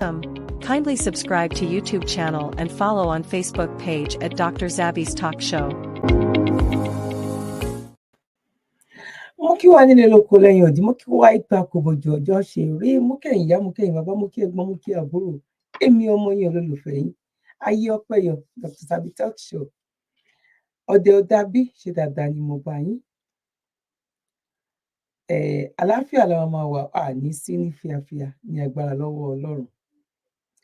Kindly subscribe to YouTube channel and follow on Facebook page at Dr. Zabby's Talk Show. Mo kí wá nílé lóko lẹ́yìn òdì, mo kí wá ipa kòbòjò ọjọ́ ṣe rí, mo kẹ́yìn ìyá, mo kẹ́yìn bàbá, mo kí ẹ̀gbọ́n, mo kí àbúrò. Èmi ọmọ yín olólùfẹ́ yín, ayé ọpẹ́ yọ, Dr. Zabby Talk Show. Ọdẹ ọdàbí ṣe dáadáa ni mo bá yín. Àlàáfíà la máa wà, àní sí ní fíafíà ní agbára lọ́wọ́ Ọlọ́run.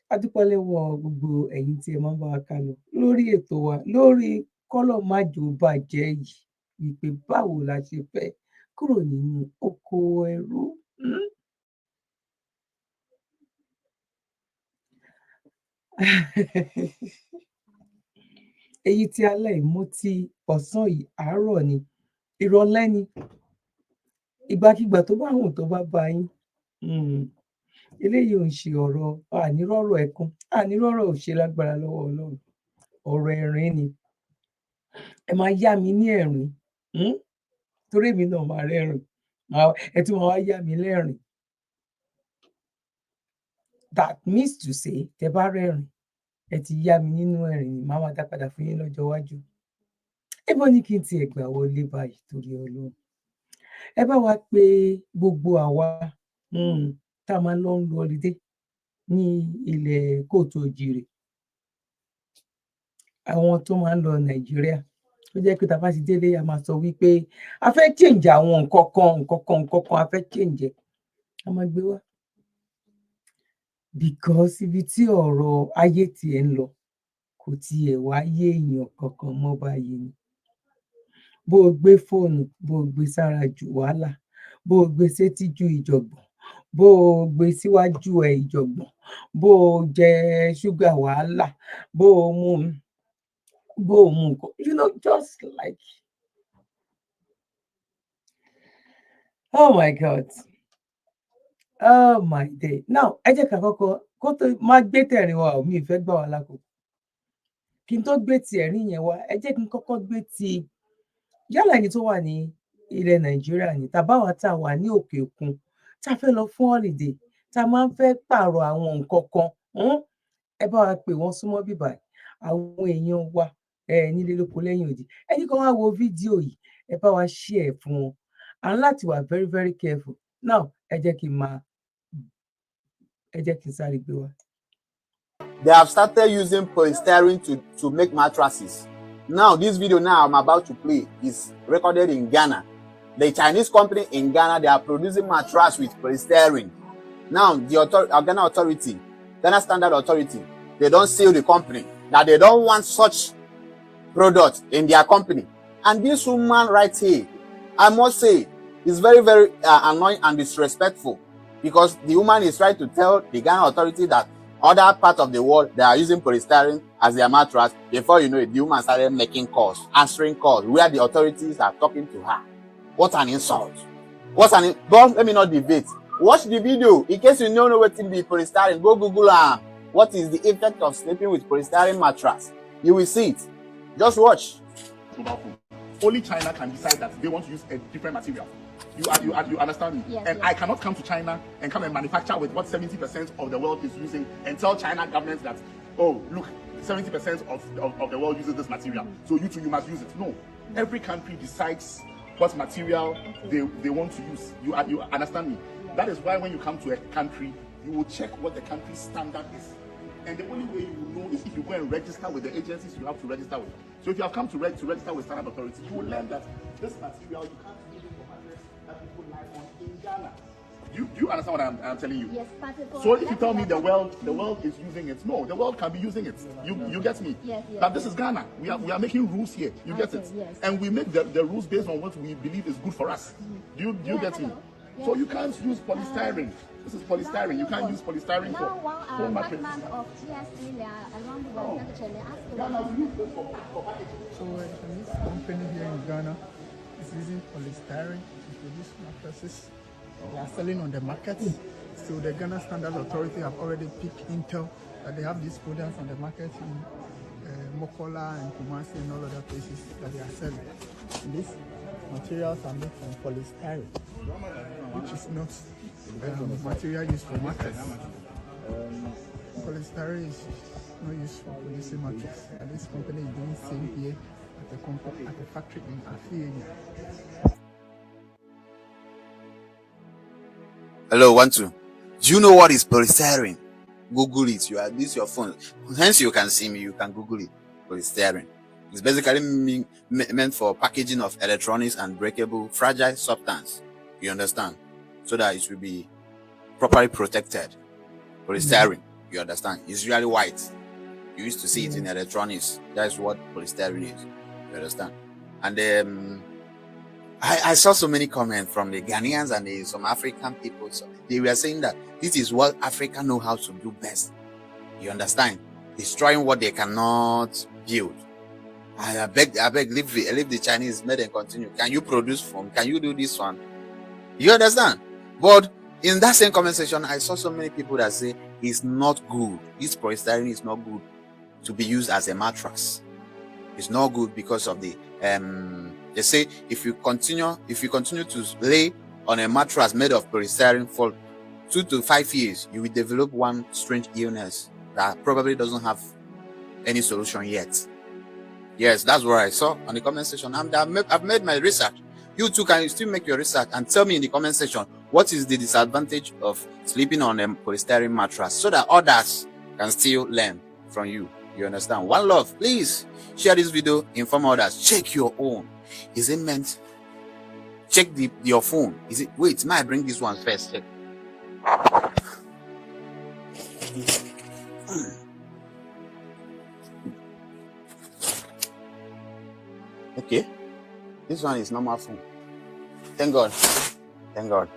A dúpẹ́ lọ́wọ́ gbogbo ẹ̀yin tí ẹ máa ń bá wa ká lọ lórí ètò wa lórí kọ́lọ̀ májò bàjẹ́ yìí, wípé báwo la ṣe fẹ́ kúrò nínú oko ẹrú. Èyí tí alẹ́ ìmú ti ọ̀sán yìí, àárọ̀ ni, ìrọ̀lẹ́ ni, ìgbàkigbà tó bá hùn tó bá bá yín. Eléyìí ò ń ṣe ọ̀rọ̀ ànírọ̀rọ̀ ẹkún, ànírọ̀rọ̀ òṣè lágbára lọ́wọ́ Ọlọ́run. Ọ̀rọ̀ ẹ̀rín ni. Ẹ máa yá mi ní ẹ̀rín, torí èmi náà máa rẹ́rìn. Ẹ tún máa wá yá mi lẹ́rìn. That means to say, tẹ bá rẹ́rìn, ẹ ti yá mi nínú ẹ̀rín ni, màá máa dá padà fún yín lọ́jọ́ iwájú. Ebo ní kí n tiẹ̀ gbà wọlé báyìí torí Ọlọ́run. Ẹ bá wa pé gbogbo àwa tá a máa lọ ń lo holiday ní ilẹ̀ kóòtù òjìrè, àwọn tó máa ń lọ Nàìjíríà, ó jẹ́ pé tá a bá ti délé a máa sọ wípé a fẹ́ change àwọn nǹkan kan a fẹ́ change ẹ̀, a máa gbé wá. Because ibi tí ọ̀rọ̀ ayé tiẹ̀ ń lọ kò tiẹ̀ wá yé èèyàn kankan mọ́ báyìí ni. Bó o gbé fóònù, bó o gbé sára jù wàhálà, bó o gbé sétí ju ìjọ̀gbọ̀n, bó o gbé síwájú ẹ̀ ìjọ̀gbọ̀n, bó o jẹ ṣúgà wàhálà, bó o mú nǹkan, just like, oh my God, oh my day. Now ẹ jẹ́ ká kọ́kọ́ kó tó máa gbé tẹ̀rín wa, mi ì fẹ́ gbà wá lákòókò. Kí n tó gbé ti ẹ̀rín yẹn wá, ẹ jẹ́ kí n kọ́kọ́ gbé ti yálà ẹni tó wà ní ilẹ̀ Nàìjíríà ni tàbáwa tá a wà ní òkè òkun tá a fẹ́ lọ fún holiday, tá a máa ń fẹ́ pààrọ̀ àwọn nǹkan kan. Ẹ bá wa pè wọ́n súnmọ́ bíbá àwọn èèyàn wa nílé lóko lẹ́yìn òdì. Ẹni kan wá wo fídíò yìí, ẹ bá wa share fún wọn. À ń láti wà very very careful. Now ẹ jẹ́ kí n sáré gbé wá. They have started using polystyrene to make mattresses. Now, this video now I'm about to play is recorded in Ghana. The Chinese company in Ghana, they are producing mattress with polystyrene. Now, the Ghana authority, Ghana Standard Authority, they don't sue the company, that they don't want such product in their company. And this woman right here, I must say, is very, very annoying and disrespectful, because the woman is trying to tell the Ghana authority that other parts of the world, they are using polystyrene as their mattress. Before you know it, the woman started making calls, answering calls, where the authorities are talking to her. What an insult. Don't let me not debate. Watch the video. In case you don't know what to be polystyrene, go Google what is the effect of sleeping with polystyrene mattress. You will see it. Just watch. Only China can decide that they want to use a different material. You understand me? Yes, and yes. I cannot come to China and come and manufacture with what 70% of the world is using and tell China government that, oh, look, 70% of the world uses this material, so you too, you must use it. No. Every country decides what material they want to use. You understand me? That is why when you come to a country, you will check what the country's standard is. And the only way you will know is if you go and register with the agencies you have to register with. So if you have come to register with Standard Authority, you will learn that this material, you can't use it for mattress that people lie on in Ghana. Do you understand what I'm telling you? Yes, so if you tell me the world is using it, no, the world can be using it. You get me? Yes, yes. But this is Ghana. We are making rules here. You get it? Yes. And we make the rules based on what we believe is good for us. Do you get me? So you can't use polystyrene. This is polystyrene. You can't use polystyrene for mattress. Of TSC, they are around the world actually So this company here in Ghana is using polystyrene to produce mattresses. They are selling on the market. So the Ghana Standard Authority have already picked intel that they have these products on the market in Mokola and Kumasi and all other places that they are selling. And these materials are made from polystyrene, which is not material used for mattresses. polystyrene is no use for producing mattress. And this company is doing same here at the factory in Afia. Hello, 1 2. Do you know what is polystyrene? Google it. You are this your phone. Hence you can see me. You can Google it. Polystyrene. It's basically meant for packaging of electronics and breakable, fragile substance. You understand? So that it will be properly protected. Polystyrene. You understand? It's usually white. You used to see it in electronics. That's what polystyrene is. You understand? And I saw so many comments from the Ghanaians and some African people. So they were saying that this is what Africa know how to do best. You understand? Destroying what they cannot build. I beg, leave the Chinese, made and continue. Can you produce foam? Can you do this one? You understand? But in that same comment section, I saw so many people that say it's not good. This polystyrene is not good to be used as a mattress. It's not good because of the they say if you continue to lay on a mattress made of polystyrene for 2 to 5 years, you will develop one strange illness that probably doesn't have any solution yet. Yes, that's what I saw on the comment section. I've made my research. You too can still make your research and tell me in the comment section what is the disadvantage of sleeping on a polystyrene mattress so that others can still learn from you. You understand? One love, please share this video, inform others. Check your own. Is it meant? Check your phone. Is it? Wait, may I bring this one first? Check. Okay, this one is normal phone. Thank God. Thank God.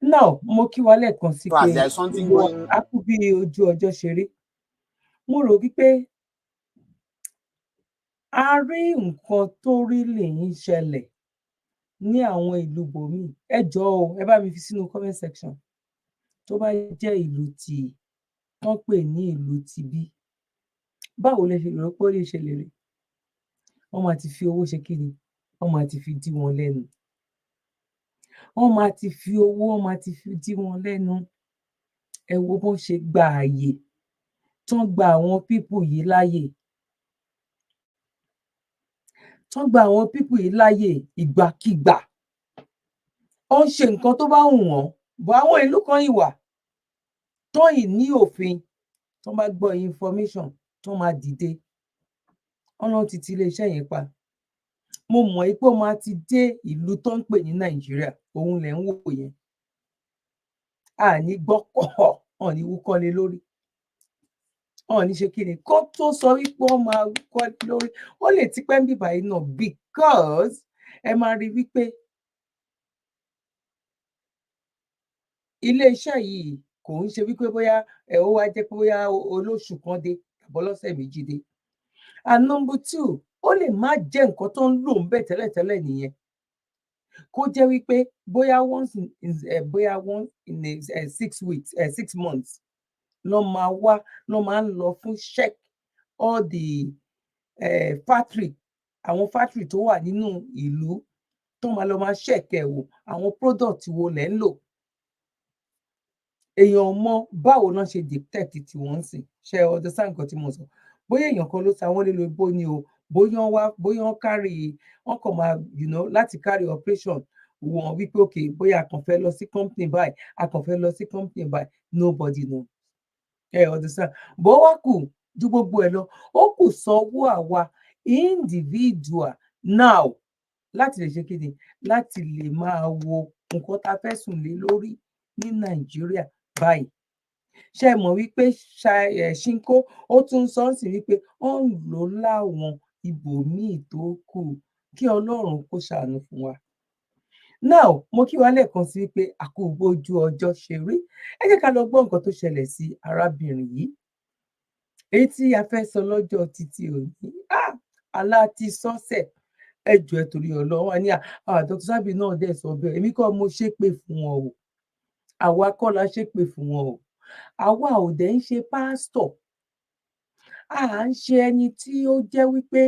Now, mo kí wa lẹ́ẹ̀kan sí pé There's something going. A kú bí ojú ọjọ́ ṣe rí. Mo rò wípé a rí nǹkan tó rí lè ń ṣẹlẹ̀ ní àwọn ìlú bòmíì. Ẹ jọ̀ọ́ o, ẹ bá mi fi sínú comment section. Tó bá jẹ́ ìlú tí wọ́n pè ní ìlú ti bí. Báwo lẹ ṣe rò pé ó lè ṣẹlẹ̀ rí? Wọ́n máa ti fi owó ṣe kí ni? Wọ́n máa ti fi dí wọn lẹ́nu. Wọ́n máa ti fi owó, wọ́n máa ti fi dí wọn lẹ́nu. Ẹ wo bó ṣe gba àyè tán gba àwọn pípù yìí láyè. Tán gba àwọn pípù yìí láyè ìgbàkígbà. Ó ń ṣe nǹkan tó bá wù wọ́n. Bọ̀ àwọn ìlú kan yìí wà tán yìí ní òfin. Tán bá gbọ́ information tán máa dìde. Ọlọ́run ti ti iléeṣẹ́ yẹn pa. Mo mọ̀ pé ó máa ti dé ìlú tó ń pè ní Nàìjíríà. Òun lẹ̀ ń wò yẹn. Àní gbọ́ kọ̀, wọ́n ní wúkọ́ lé lórí. Wọ́n ní ṣe kí ni? Kó tó sọ wípé wọ́n máa wúkọ́ lé lórí. Ó lè ti pẹ́ ń bíbà yìí náà because ẹ máa rí wípé iléeṣẹ́ yìí kò ń ṣe wípé bóyá ó wá jẹ́ pé bóyá olóṣù kan dé tàbí ọlọ́sẹ̀ méjì dé. And number 2, ó lè má jẹ́ nǹkan tó ń lò ń bẹ̀ tẹ́lẹ̀tẹ́lẹ̀ nìyẹn. Kó jẹ́ wípé bóyá once in 6 weeks, 6 months ló máa ń lọ fún check all the factory, àwọn factory tó wà nínú ìlú tó máa lọ máa check ẹ̀ wò àwọn product wo lẹ̀ ń lò. Èèyàn mọ báwo náà ṣe detect tí wọ́n ń sìn. Ṣé ẹ understand nǹkan tí mo sọ? Bóyá èèyàn kan ló ta wọ́n lé lórí bó ni o, bóyá wọ́n carry, wọ́n kàn máa láti carry operation wọ́n wípé okay bóyá a kàn fẹ́ lọ sí company báyìí, a kàn fẹ́ lọ sí company báyìí, nobody know. Ẹ understand? Bó wá kù ju gbogbo ẹ̀ lọ, ó kù sọ́wọ́ àwa individual now láti lè ṣe kí ni? Láti lè máa wo nǹkan tá a fẹ́ sùn lé lórí ní Nàìjíríà báyìí. Ṣé ẹ mọ̀ wípé Ṣínkó ó tún sọ sí wípé ó ń lò láwọn ibòmíì tó kù kí Ọlọ́run kó ṣàánú fún wa. Now, mo kí wa lẹ́ẹ̀kan sí wípé a kú bójú ọjọ́ ṣe rí. Ẹ jẹ́ ká lọ gbọ́ nǹkan tó ṣẹlẹ̀ sí arábìnrin yìí. Èyí tí a fẹ́ sọ lọ́jọ́ títí òní. Àlá ti sọ́sẹ̀. Ẹ jọ̀ọ́ ẹ torí Ọlọ́run ní Dr. Zabby náà dẹ̀ sọ bẹ́ẹ̀. Èmi kọ́ mo ṣépè fún wọn o. Àwa kọ́ la ṣépè fún wọn o. Àwa ò dẹ̀ ń ṣe pásítọ̀. À ń ṣe ẹni tí ó jẹ́ wípé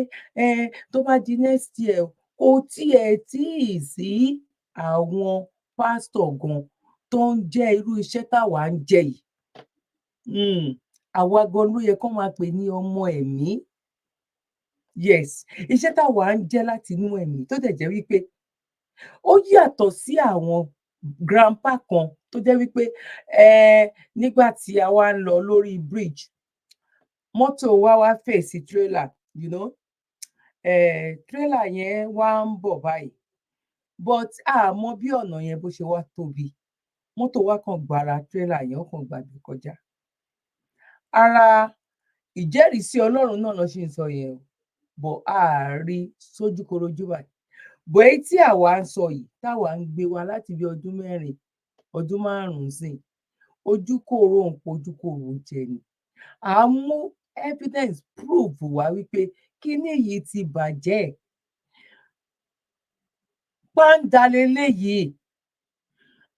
tó bá di next year kò tiẹ̀ tíì sí àwọn pásítọ̀ gan tó ń jẹ́ irú iṣẹ́ táwa ń jẹ yìí. àwa gan ló yẹ kó máa pè ní ọmọ ẹ̀mí. Yes, iṣẹ́ táwa ń jẹ́ láti inú ẹ̀mí tó dẹ̀ jẹ́ wípé ó yàtọ̀ sí àwọn grandpa kan tó jẹ́ wípé nígbà tí a wá ń lọ lórí bridge mọ́tò wa wá fèsì trailer, you know, trailer yẹn wá ń bọ̀ báyìí but a mọ bí ọ̀nà yẹn bó ṣe wá tóbi, mọ́tò wa kàn gbára trailer yẹn ó kàn gbàgbé kọjá. Ara ìjẹ́rìísí Ọlọ́run náà ló ṣe ń sọ yẹn o, bọ̀ a rí sójúkorojú báyìí. Bọ̀ èyí tí àwa ń sọ yìí táwa ń gbé wa láti bí ọdún 4 ọdún 5 sìn, ojúkòrò ń pojúkòrò jẹ ni. À ń mú evidence proof wá wípé kíní yìí ti bàjẹ́. Pàǹdà leléyìí.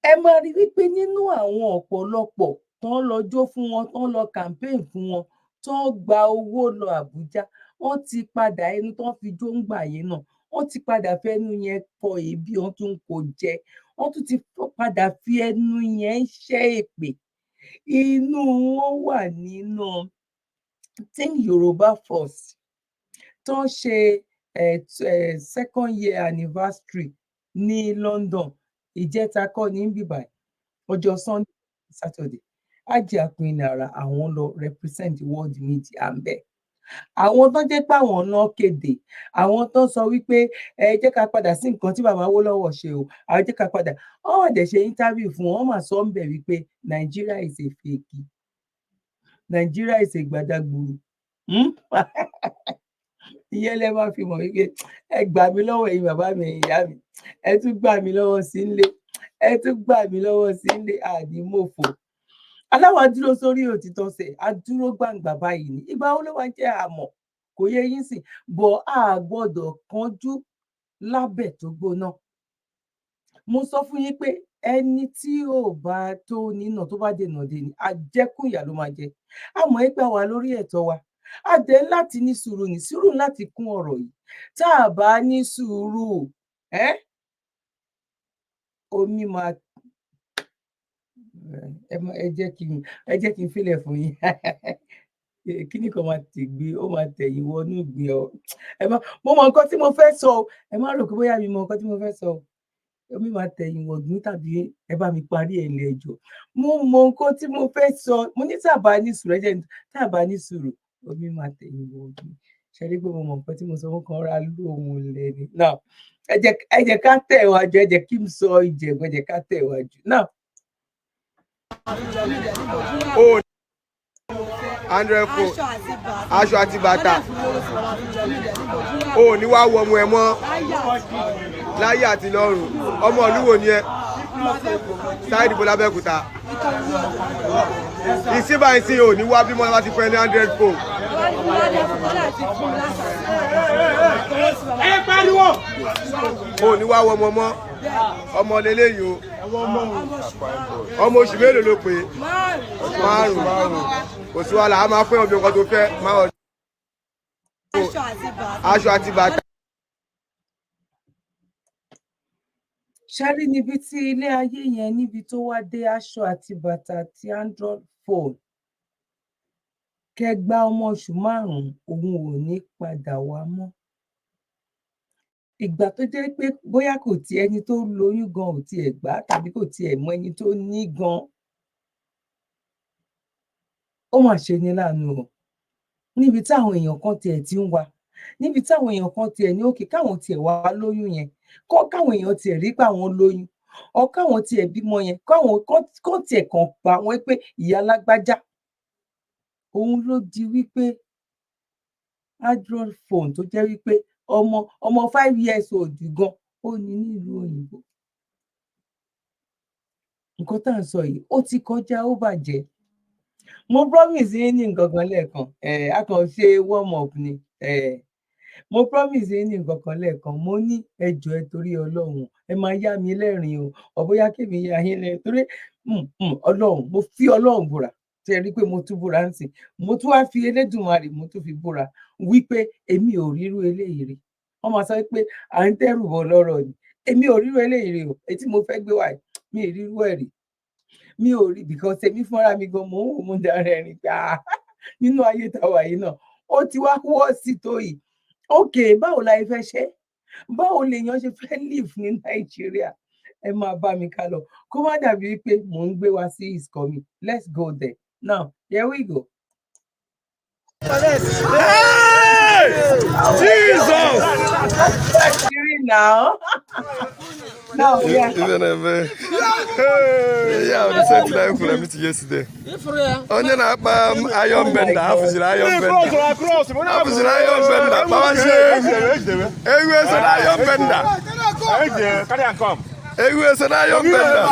Ẹ máa rí wípé nínú àwọn ọ̀pọ̀lọpọ̀ tó ń lọ jó fún wọn, tó ń lọ campaign fún wọn, tó ń gba owó lọ Àbújá, wọ́n ti padà ẹnu tó ń fi jó ń gbà yẹn náà, wọ́n ti padà fẹnu yẹn kọ èébì, wọ́n tún kò jẹ, wọ́n tún ti padà fi ẹnu yẹn ṣẹ́ èpè. Inú wọn wà nínú Think Yoruba First tó ń ṣe 2nd year anniversary ní London. Ìjẹta kọ́ ní bíbá ọjọ́ Sunday Saturday. Ajé Àpínàrà àwọn lọ represent world media ń bẹ. Àwọn tó jẹ́ pé àwọn náà kéde, àwọn tó sọ wípé ẹ jẹ́ ká padà sí nǹkan tí bàbá Awólọ́wọ̀ ṣe o, àwọn jẹ́ ká padà. Wọ́n dẹ̀ ṣe interview fún wọn, wọ́n máa sọ ń bẹ̀ wípé Nigeria is a fake. Nigeria is a gbadagburu. Ìyẹn lẹ máa fi mọ̀ wípé ẹ gbà mí lọ́wọ́ ẹ̀yin bàbá mi, ìyá mi, ẹ tún gbà mí lọ́wọ́ sí nílé, ẹ tún gbà mí lọ́wọ́ sí nílé, àdìmọ̀fò. Aláwa dúró sórí òtítọ́ sẹ̀, a dúró gbàǹgbà báyìí ní. Ìgbà wo ló wá jẹ́ àmọ̀? Kò yẹ yín sìn, bọ̀ a gbọ́dọ̀ kánjú lábẹ̀ tó gbóná. Mo sọ fún yín pé ẹni tí ò bá tó nínà tó bá dènà dè ní, àjẹkùn ìyà ló máa jẹ. A mọ̀ ẹ́ gbà wá lórí ẹ̀tọ́ wa. A dẹ̀ láti ní sùúrù ní sùúrù láti kún ọ̀rọ̀ yìí. Tá a bá ní sùúrù, omi máa ẹ jẹ́ kí n fílẹ̀ fún yín. Kíní kan máa tègbé, ó máa tẹ̀yìn wọnú ìgbín ọ. Mo mọ nǹkan tí mo fẹ́ sọ o. Ẹ má rò pé bóyá mi mọ nǹkan tí mo fẹ́ sọ o. Omi máa tẹ̀yìn wọ̀gbìn tàbí ẹ bá mi parí ẹ̀ ilé ẹjọ́. Mo mọ nǹkan tí mo fẹ́ sọ. Mo ní tá a bá ní sùúrù, tá a bá ní sùúrù, omi máa tẹ̀yìn wọ̀gbìn. Ṣé rí pé mo mọ nǹkan tí mo sọ, mo kàn ra lóhùn lẹ́ni. Now, ẹ jẹ́ ká tẹ̀ wájú, ẹ jẹ́ kí n sọ Ìjẹ̀bú, ẹ jẹ́ ká tẹ̀ wájú. Now, 100 fò aṣọ àti bàtà o ní wàá wọ ọmọ ẹ mọ́ láyé àti lọ́run. Ọmọ olúwo ni ẹ, Sáìdì Bọ́lá Abẹ́òkúta. Ìsínbà ìsìn ò ní wá bímọ láti fún ẹ ní 100 fò. Ẹ pariwo. O ní wàá wọ ọmọ mọ́, ọmọ lélẹ́yìí o. Ọmọ oṣù mélòó ló pé? 5. Kò sí wàhálà, a máa fẹ́ ọbẹ̀ nǹkan tó fẹ́. Aṣọ àti bàtà. Ṣárí níbi tí ilé ayé yẹn níbi tó wá dé, aṣọ àti bàtà àti Android phone. Kẹgbà ọmọ oṣù 5 òun ò ní padà wá mọ́. Ìgbà tó jẹ́ pé bóyá kò tí ẹni tó lóyún gan ò tiẹ̀ gbà tàbí kò tiẹ̀ mọ ẹni tó ní gan. Ó mà ṣe ni láàánú o. Níbi táwọn èèyàn kan tiẹ̀ ti ń wá, níbi táwọn èèyàn kan tiẹ̀ ní òkè káwọn tiẹ̀ wá lóyún yẹn, káwọn èèyàn tiẹ̀ rí pé àwọn lóyún, ọ káwọn tiẹ̀ bímọ yẹn, kán tiẹ̀ kàn pa wọ́n pé ìyá lágbájá. Òun ló di wípé Android phone tó jẹ́ wípé ọmọ 5 years old gan ó ní nílùú òyìnbó. Nǹkan tá à ń sọ yìí ó ti kọjá, ó bàjẹ́. Mo promise yín ní nǹkan kan lẹ́ẹ̀kan, a kàn ṣe warm up ni. Mo promise yín ní nǹkan kan lẹ́ẹ̀kan, mo ní ẹ jọ̀ọ́ ẹ torí Ọlọ́run ẹ máa yá mi lẹ́rìn o, bóyá kémi yá yín lẹ́rìn torí Ọlọ́run, mo fi Ọlọ́run búra. Ṣé ẹ rí pé mo tún búra ń sìn, mo tún wá fi Elédùmarè mo tún fi búra wípé èmi ò rírú eléyìí rí. Wọ́n máa sọ pé à ń tẹ́rù bọ̀ lọ́rọ̀ ni. Èmi ò rírú eléyìí rí o. Èyí tí mo fẹ́ gbé wá yìí, mi ì rírú ẹ̀ rí. mi ò rí because èmi fúnra mi gan mo ń dára ẹ̀rìn pé nínú ayé tàwa yìí náà ó ti wá wọ́ sí tó yìí okay báwo la fẹ́ ṣe báwo lèèyàn ṣe fẹ́ live ní Nàìjíríà ẹ máa bá mi ká lọ kó má dàbí wípé mò ń gbé wá sí is coming let's go there now here we go. Hey! Jesus! Now. No, yeah. Even yeah, the same thing I for me yesterday. Onye na akpa iron bender, afuziri iron bender. Afuziri iron bender. Baba say, "Ewe so na iron bender." Carry am come. Ewe so na iron bender.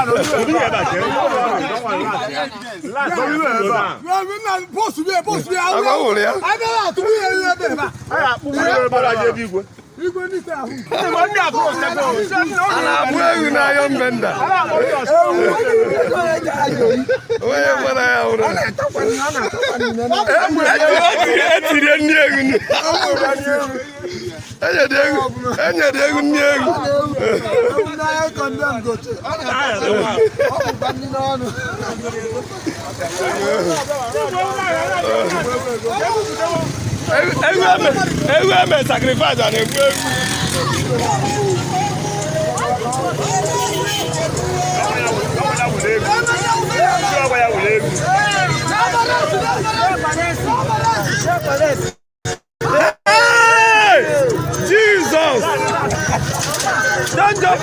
Every sacrifice and Jesus! Don't jump!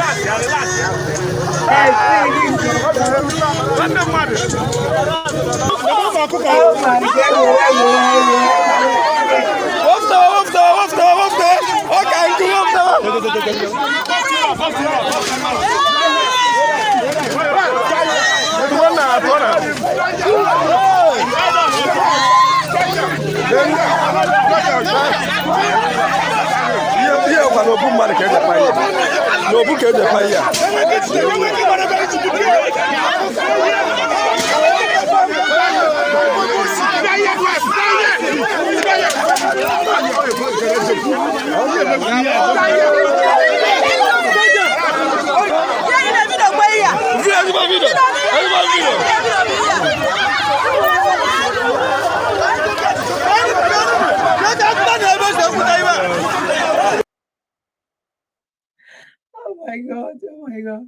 Oh my God.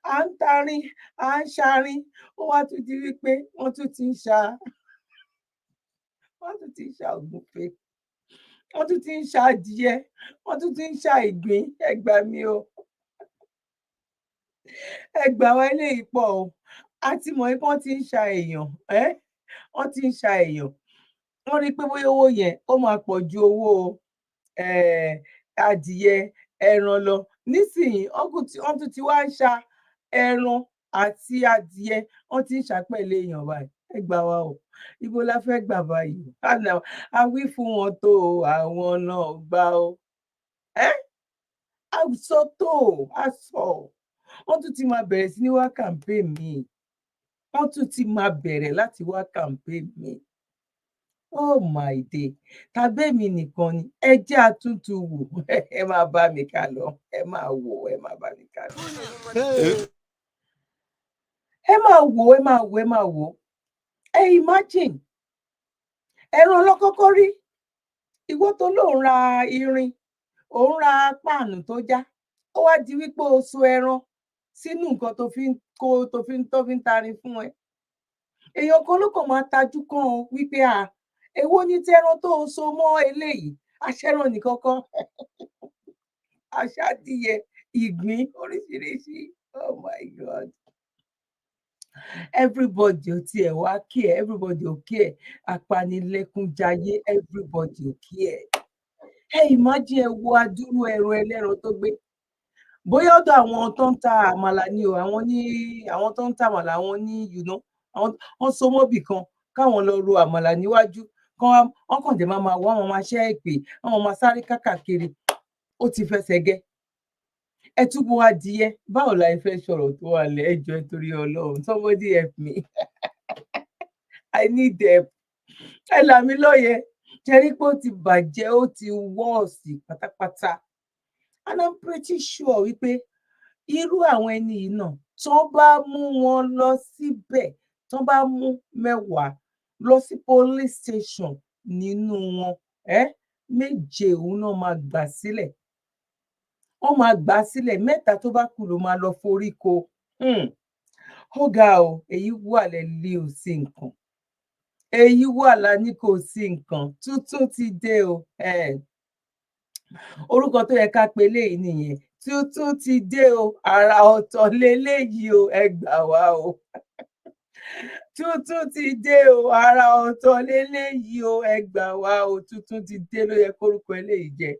À ń tarin, à ń ṣarin, ó wá tún di wípé wọ́n tún ti ń ṣa ògúnfe, wọ́n tún ti ń ṣa adìyẹ, wọ́n tún ti ń ṣa ìgbín, ẹ gbà mí o. Ẹ gbà wá eléyìí pọ̀ o. A ti mọ̀ pé wọ́n ti ń ṣa èèyàn, wọ́n ti ń ṣa èèyàn. Wọ́n rí pé bóyá owó yẹn ó máa pọ̀ ju owó adìyẹ ẹran lọ. Nísìnyí wọ́n tún ti wá ń ṣa ẹran àti adìyẹ wọ́n ti ń ṣàpẹẹlẹ èèyàn báyìí ẹ gbà wá o ibo la fẹ́ gbà báyìí a wí fún wọn tó àwọn náà gbà o a sọ tó a sọ wọ́n tún ti máa bẹ̀rẹ̀ sí ní wá campaign mi wọ́n tún ti máa bẹ̀rẹ̀ láti wá campaign mi oh my day tàbẹ́mi nìkan ni ẹ jẹ́ àtúntò wò ẹ máa bá mi ká lọ ẹ máa wò ẹ máa bá mi ká lọ. Ẹ máa wò ẹ imagine ẹran ọlọ́kọ́kọ́ rí ìwọ tó lóun ra irin òun ra páànù tó já ó wá di wípé o so ẹran sínú nǹkan tó fi ń tarin fún ẹ èèyàn kan ló kàn máa tajú kan o wípé èwo ní tẹran tó o so mọ́ eléyìí aṣẹ́ran nìkan kan aṣádìyẹ ìgbín oríṣiríṣi oh my God. Everybody ò tiẹ̀ wá kí ẹ everybody ò kí ẹ apanilẹ́kúnjayé everybody ò kí ẹ imagine ẹ wo adúrú ẹran ẹlẹ́ran tó gbé bóyá ọ̀dọ̀ àwọn tó ń ta àmàlà ni o àwọn tó ń ta àmàlà àwọn ní wọ́n so mọ́bì kan káwọn lọ ro àmàlà níwájú wọ́n kàn dé máa wá wọn máa ṣẹ́ ìpè àwọn máa sáré kákàkiri ó ti fẹsẹ̀ gẹ́ ẹ túbọ̀ adìyẹ báwo la fẹ́ sọ̀rọ̀ tó wà lẹ́ ẹjọ́ torí Ọlọ́run somebody help me I need help ẹ là mí lóye jẹ́rí pé ó ti bàjẹ́ ó ti wọ́ọ̀sì pátápátá and I'm pretty sure wípé irú àwọn ẹni yìí náà tó bá mú wọn lọ síbẹ̀, tó bá mú 10 lọ sí police station nínú wọn, 7 òun náà máa gbà sílẹ̀. Wọ́n máa gbà sílẹ̀, 3 tó bá kù ló máa lọ forí ko. Ó ga o, èyí wà lẹ́lẹ́ ò sí nǹkan. Èyí wà lání kò sí nǹkan. Tuntun ti dé o. Orúkọ tó yẹ ká pe eléyìí nìyẹn. Tuntun ti dé o, àrà ọ̀tọ̀ leléyìí o, ẹ gbà wá o. Tuntun ti dé o, àrà ọ̀tọ̀ leléyìí o, ẹ gbà wá o. Tuntun ti dé ló yẹ kórúkọ eléyìí jẹ́.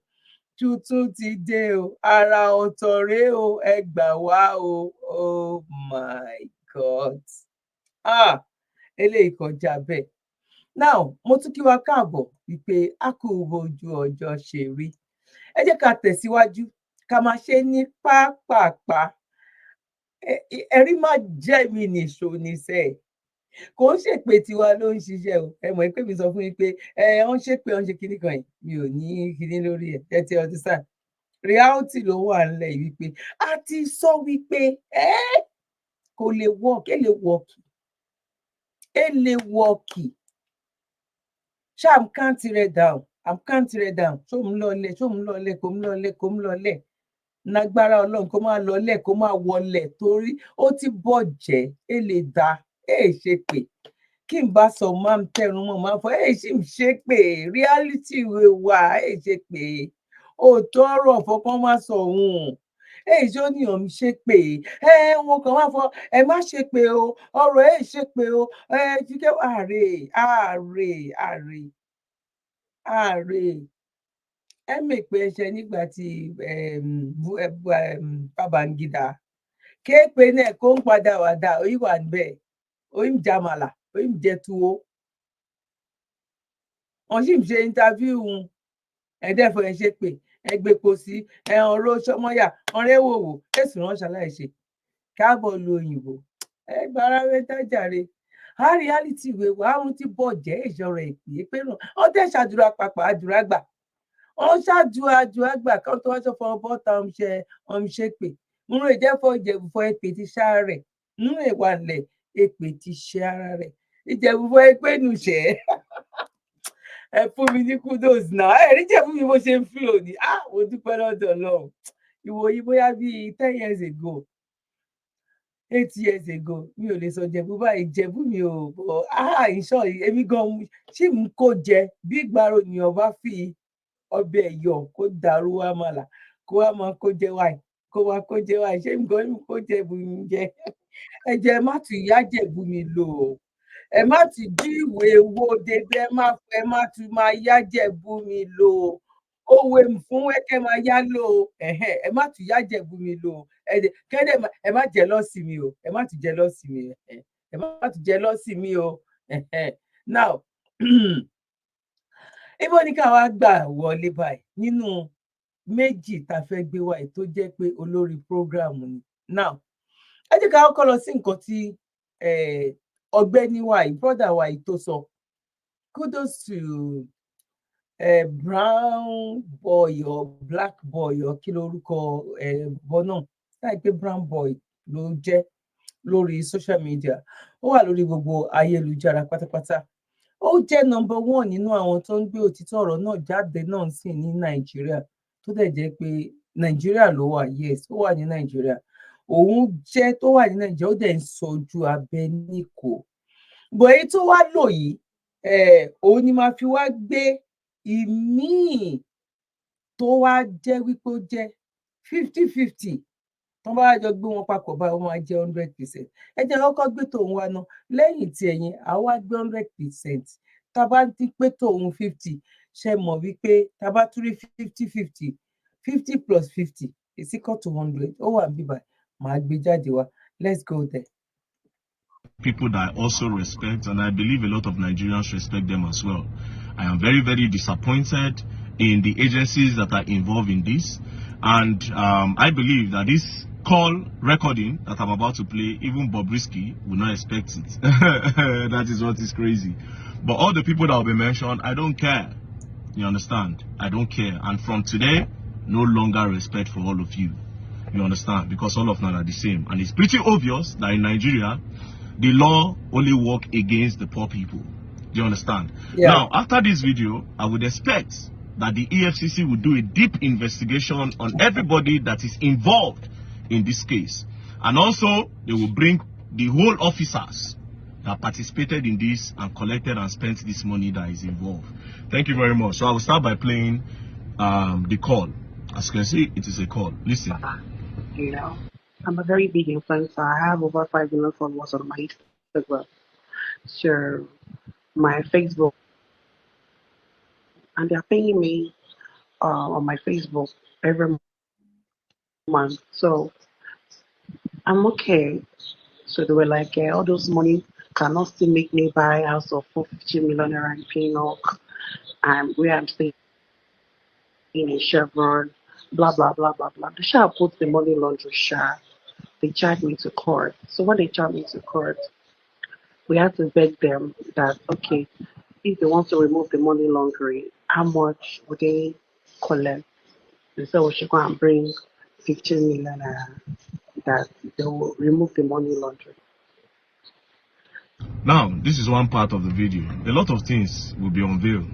Tuntun ti dé o, àrà ọ̀tọ̀ rèé o, ẹ gbà wá o. Oh my God. Eléyìí kọjá bẹ́ẹ̀. Now, mo tún kí wa káàbọ̀ wípé a kú bójú ọjọ́ ṣe rí. Ẹ jẹ́ ká tẹ̀síwájú, ká máa ṣe ní pápápá. Ẹ̀rí má jẹ́ mi nìṣó níṣẹ́. Kò ń ṣèpè tiwa ló ń ṣiṣẹ́ o. Ẹ mọ̀ pé mi sọ fún yín pé wọ́n ṣépè, wọ́n ṣe kinní kan yìí. Mi ò ní kinní lórí ẹ̀. Ẹ ti understand. Reality ló wà nílẹ̀ yìí wípé a ti sọ wípé kò lè work, ẹ lè work. Ṣá I'm counting it down. Ṣó ń lọlẹ̀, kò ń lọlẹ̀. Nágbára Ọlọ́run kó máa lọlẹ̀, kó máa wọlẹ̀ torí ó ti bọ̀jẹ́, ẹ lè dá, ṣe pé. Kí n bá sọ máa ń tẹnu mọ́, máa fọ, ṣì ń ṣe pé reality wà, ṣe pé. Òótọ́ ọ̀rọ̀ fọkàn máa sọ òun. Ṣó ní òun ṣe pé. Wọn kàn máa fọ, ẹ má ṣe pé o, ọ̀rọ̀ ṣe pé o. Jíkẹ́ ààrẹ. Ẹ mọ̀ pé ẹṣẹ nígbà tí Babangida kéèpé náà kó ń padà wà dá, oyin wà níbẹ̀, oyin jamala, oyin jẹ tuwo. Wọ́n sì ń ṣe interview wọn. Ẹ̀dẹ́fọ̀ ẹ ṣe pé ẹgbẹ́ kò sí ọ̀rọ̀ sọmọ́yà, ọ̀rẹ́ wòwò, èsì ránṣẹ́ aláìṣe. Káàbọ̀ lu òyìnbó. Gbára rẹ dájàre. Reality wà, àwọn tí bọ̀jẹ́ ìṣọ̀rọ̀ ìpè pé náà. Wọ́n tẹ̀ ṣàdúrà papà, àdúrà gbà. Wọ́n ṣàdúrà gbà kan tó wá sọ fún bọ́ta ṣe pé. Múrò ìjẹ́fọ́ ìjẹ̀bùfọ́ èpè ti ṣá rẹ̀. Múrò ìwàlẹ̀ èpè ti ṣe ara rẹ̀. Ìjẹ̀bùfọ́ èpè nù ṣẹ́. Ẹ fún mi ní kudos náà. Rí jẹ́ fún mi bó ṣe ń flow ni. Mo dúpẹ́ lọ́dọ̀ Ọlọ́run. Ìwòyí bóyá bíi 10 years ago, 8 years ago, mi ò lè sọ Jẹ̀bú báyìí. Jẹ̀bú mi ò bọ̀. Ìṣọ́ èmi gan ṣì ń kó jẹ bí ìgbàrò ni ọba fi ọbẹ̀ ẹ̀yọ̀ kó dàrú wá màlà, kó wá máa kó jẹ wáì, ṣé nǹkan ń kó Jẹ̀bú mi jẹ. Ẹ jẹ́ ẹ má tún ìyá Jẹ̀bú mi lò ó. Ẹ má ti dí ìwé wo débi, ẹ má tún máa yá Jẹ̀bú mi lò ó. Òwe fún wẹ́kẹ́ máa yá lò ó. Ẹ má tún yá Jẹ̀bú mi lò ó. Ẹ má jealousy mi o. Ẹ má tún jealousy mi. Ẹ má tún jealousy mi o. Now, ibo ni ká wá gbà wọlé báyìí nínú méjì tá fẹ́ gbé wá tó jẹ́ pé olórí program ni. Now, ẹ jẹ́ ká kọ́kọ́ lọ sí nǹkan tí ọ̀gbẹ́ni wa yìí, brother wa yìí tó sọ. Kudos to brown boy or black boy or kí lorúkọ bọ́ náà. Láì pé brown boy ló jẹ́ lórí social media. Ó wà lórí gbogbo ayélujára pátápátá. Ó jẹ́ number 1 nínú àwọn tó ń gbé òtítọ́ ọ̀rọ̀ náà jáde náà sí ní Nàìjíríà, tó dẹ̀ jẹ́ pé Nàìjíríà ló wà. Yes, ó wà ní Nàìjíríà. Òun jẹ́ tó wà ní Nàìjíríà, ó dẹ̀ ń sojú abẹ níkò. Bọ̀ èyí tó wá lò yìí, òun ni máa fi wá gbé ìmíì tó wá jẹ́ wípé ó jẹ́ 50-50. Tó bá jọ gbé wọn papọ̀ báyìí, ó máa jẹ́ 100%. Ẹ jẹ́ kọ́kọ́ gbé tòun wá ná. Lẹ́yìn tí ẹ̀yin, àwa gbé 100%. Tá bá ti pé tòun 50, ṣe mọ̀ wípé tá bá tún rí 50-50, 50 plus 50 is equal to 100. Ó wà níbí báyìí. Màá gbé jáde wá. Let's go there. People that I also respect, and I believe a lot of Nigerians respect them as well. I am very, very disappointed in the agencies that are involved in this, and I believe that this call recording that I'm about to play, even Bobrisky will not expect it. That is what is crazy. But all the people that will be mentioned, I don't care. You understand? I don't care. And from today, no longer respect for all of you. You understand? Because all of them are the same. And it's pretty obvious that in Nigeria, the law only works against the poor people. Do you understand? Yeah. Now, after this video, I would expect that the EFCC will do a deep investigation on everybody that is involved in this case. And also, they will bring the whole officers that participated in this and collected and spent this money that is involved. Thank you very much. So I will start by playing the call. As you can see, it is a call. Listen. You know, I'm a very big influencer. I have over 5 million followers on my Instagram. So my Facebook, and they're paying me on my Facebook every month. So I'm okay. So they were like, all those money cannot still make me buy a house of 450 million naira in Pinnock, and where I'm staying in Chevron, blah blah blah blah blah. The shall put the money laundry share. They charged me to court. So when they charged me to court, we had to beg them that, okay, if they want to remove the money laundering, how much would they collect? They said we should go and bring 15 million that they will remove the money laundering. Now, this is one part of the video. A lot of things will be unveiled.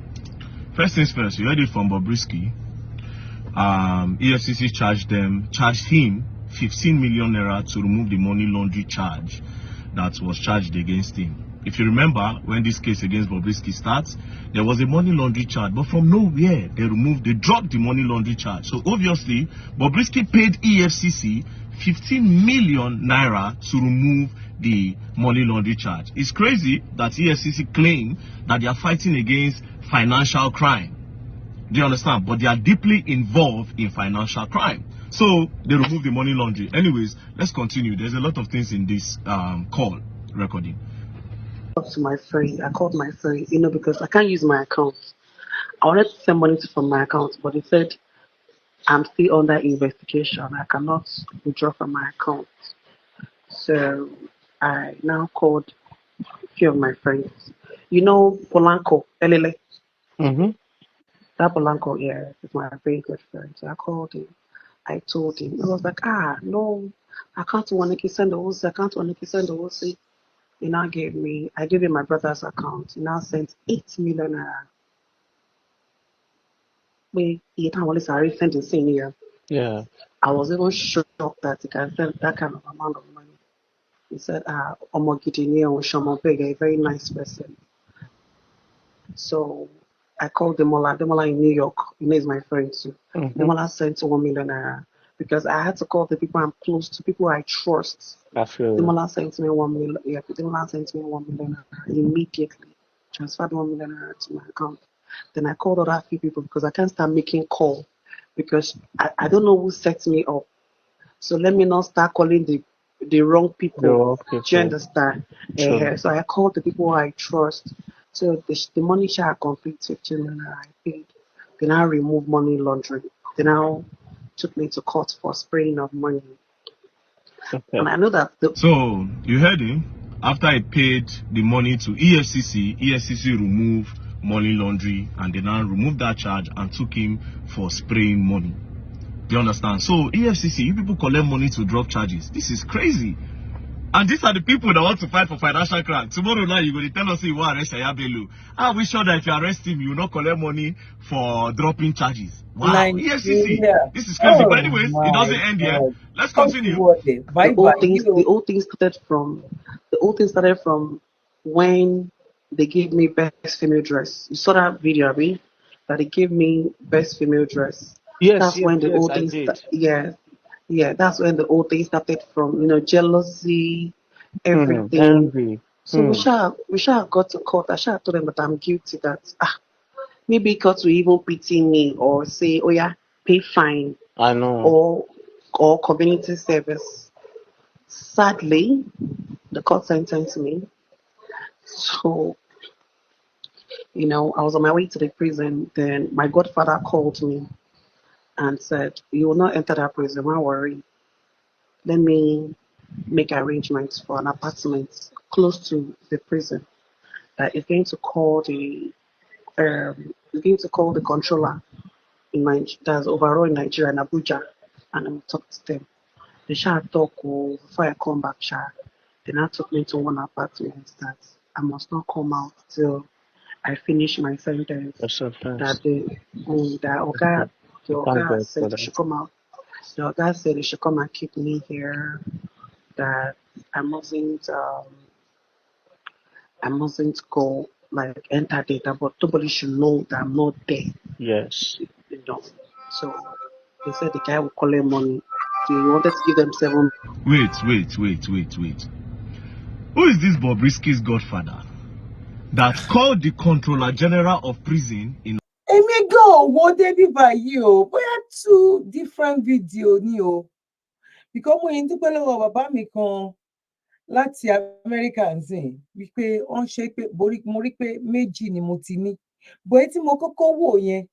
First things first, you heard it from Bobrisky. EFCC charged him 15 million naira to remove the money laundry charge that was charged against him. If you remember, when this case against Bobrisky starts, there was a money laundry charge, but from nowhere they dropped the money laundry charge. So obviously, Bobrisky paid EFCC 15 million naira to remove the money laundry charge. It's crazy that EFCC claim that they are fighting against financial crime. Do you understand? But they are deeply involved in financial crime. So they remove the money laundry. Anyways, let's continue. There's a lot of things in this call recording. To my friend, I called my friend, because I can't use my account. I wanted to send money from my account, but he said I'm still under investigation. I cannot withdraw from my account. So I now called a few of my friends. Polanco, Elele. That Polanco, yeah, is my very good friend. So I called him. I told him. I was like, no, I can't want to send the whole. I can't want to send the whole. He now I gave him my brother's account. He now sent 8 million naira. He already sent the same year. Yeah. I was even shocked that he can send that kind of amount of money. He said, Omogidini Oshomopega, a very nice person. So I called Demola. Demola in New York. He is my friend too. Demola sent 1 million naira because I had to call the people I'm close to, people I trust. Demola sent me 1 million. Yeah, Demola sent me 1 million naira immediately. Transferred 1 million naira to my account. Then I called other few people because I can't start making call because I don't know who set me up. So let me not start calling the wrong people. Do you understand? Sure. So I called the people I trust. So the money share complete 15 million I paid. They now remove money laundering. They now took me to court for spraying of money. Okay. And I know that. So you heard him. After I paid the money to EFCC removed money laundry, and they now removed that charge and took him for spraying money. Do you understand? So EFCC, you people collect money to drop charges. This is crazy. And these are the people that want to fight for financial crime. Tomorrow night, you're going to tell us you want to arrest Ayabelu. Are we sure that if you arrest him, you will not collect money for dropping charges? Wow, EFCC, this is crazy. But anyways, it doesn't end here. Let's continue. The whole thing started from when they gave me best female dress. You saw that video, Abby? That they gave me best female dress. Yes, that's when the whole thing started. Yeah, that's when the whole thing started from, jealousy, everything. Envy. So we shall got to court. I shall told them that I'm guilty, that maybe court will even pity me or say, oh yeah, pay fine. I know. Or community service. Sadly, the court sentenced me. So, I was on my way to the prison. Then my godfather called me and said, you will not enter that prison, don't worry. Let me make arrangements for an apartment close to the prison. That is going to call the controller in that's overall in Nigeria, in Abuja, and I will talk to them. They shall talk before I come back, they now took me to one apartment that I must not come out till I finish my sentence. That the Oga said they should come out. The Oga said they should come and keep me here. That I mustn't go like enter data, but nobody should know that I'm not there. Yes. You know. So they said the guy will collect money. So he wanted to give them 7. Wait. Who is this Bobrisky's godfather that called the Controller General of Prison in Èmi gan ò wo débi báyìí o, bóyá 2 different video ni o. Because mo yín dúpẹ́ lọ́wọ́ bàbá mi kan láti Amẹ́ríkà nsìn wípé wọ́n ṣe pé mo rí pé méjì ni mo ti ní. Bóyá tí mo kọ́kọ́ wò yẹn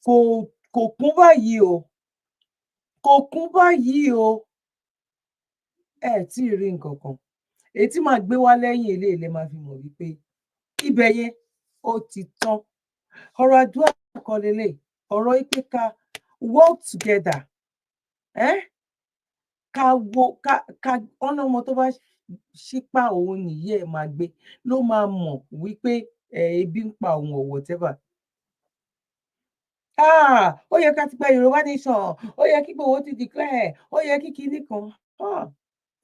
kò kún báyìí o. Kò kún báyìí o. Ẹ tí ì rí nǹkan kan. Èyí tí màá gbé wá lẹ́yìn eléyìí lẹ máa fi mọ̀ wípé ibẹ̀ yẹn ó ti tán. Ọ̀rọ̀ àdúrà kan lélẹ̀, ọ̀rọ̀ ipe ká work together. Ká ọ̀nà ọmọ tó bá ṣípà òun nìyí ẹ̀ máa gbé ló máa mọ̀ wípé ebi ń pa òun or whatever. Ó yẹ ká ti gba Yorùbá nation, ó yẹ kí Igboho ti declare, ó yẹ kí kinní kan.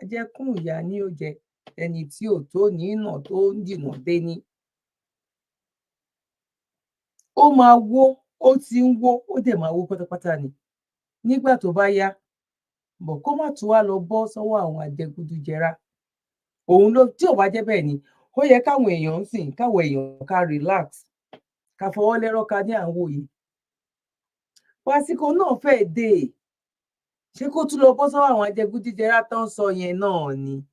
Ẹjẹkún ìyá ni ó jẹ ẹni tí ò tó ní ìnà tó ń dìnà dé ní. Ó máa wó, ó ti ń wó, ó dẹ̀ máa wó pátápátá ni. Nígbà tó bá yá, bọ̀ kó má tún wá lọ bọ́ sọ́wọ́ àwọn àjẹgúdújẹrá. Òun ló tí ò bá jẹ́ bẹ́ẹ̀ ni, ó yẹ káwọn èèyàn ká relax, ká fọwọ́ lẹ́rọ̀ ká ní àwọn òye. Pásíkò náà fẹ́ dé. Ṣé kó tún lọ bọ́ sọ́wọ́ àwọn àjẹgúdújẹrá tó ń sọ yẹn náà ni?